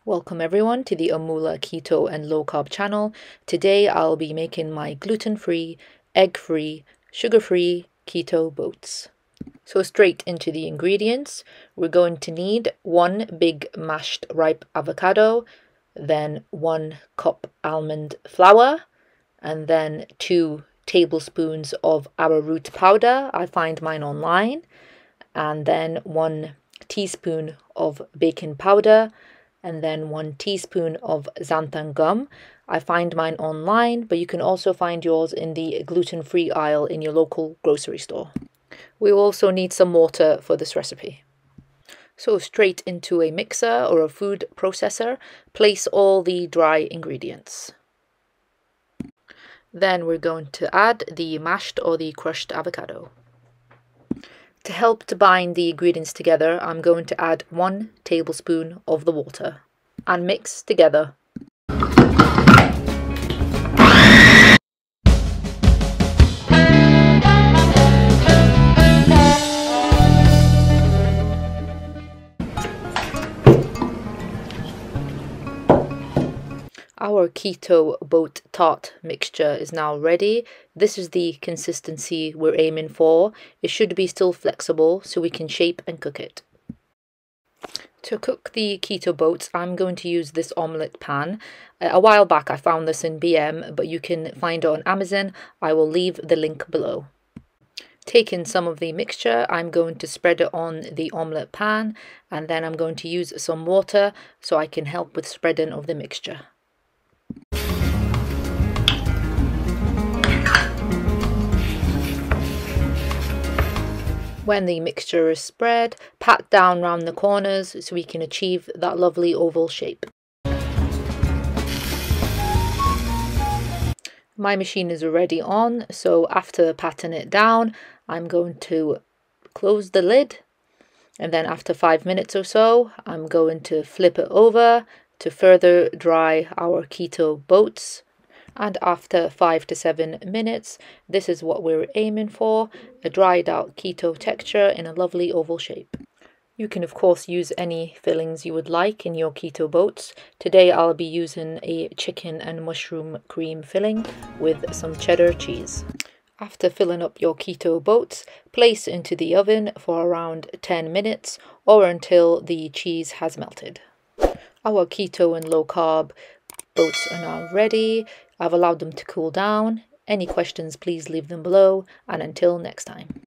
Welcome everyone to the Amoolah Keto and Low Carb channel. Today I'll be making my gluten-free, egg-free, sugar-free keto boats. So straight into the ingredients. We're going to need 1 big mashed ripe avocado, then 1 cup almond flour, and then 2 tablespoons of arrowroot powder. I find mine online. And then 1 teaspoon of baking powder, and then 1 teaspoon of xanthan gum. I find mine online, but you can also find yours in the gluten-free aisle in your local grocery store. We will also need some water for this recipe. So straight into a mixer or a food processor, place all the dry ingredients. Then we're going to add the mashed or the crushed avocado. To help to bind the ingredients together, I'm going to add 1 tablespoon of the water and mix together. Our keto boat tart mixture is now ready. This is the consistency we're aiming for. It should be still flexible so we can shape and cook it. To cook the keto boats, I'm going to use this omelette pan. A while back I found this in BM, but you can find it on Amazon. I will leave the link below. Taking some of the mixture, I'm going to spread it on the omelette pan, and then I'm going to use some water so I can help with spreading of the mixture. When the mixture is spread, pat down round the corners so we can achieve that lovely oval shape. My machine is already on, so after patting it down, I'm going to close the lid, and then after 5 minutes or so, I'm going to flip it over to further dry our keto boats. And after 5 to 7 minutes, this is what we're aiming for, a dried out keto texture in a lovely oval shape. You can of course use any fillings you would like in your keto boats. Today I'll be using a chicken and mushroom cream filling with some cheddar cheese. After filling up your keto boats, place into the oven for around 10 minutes or until the cheese has melted. Our keto and low carb boats are now ready. I've allowed them to cool down. Any questions, please leave them below, and until next time.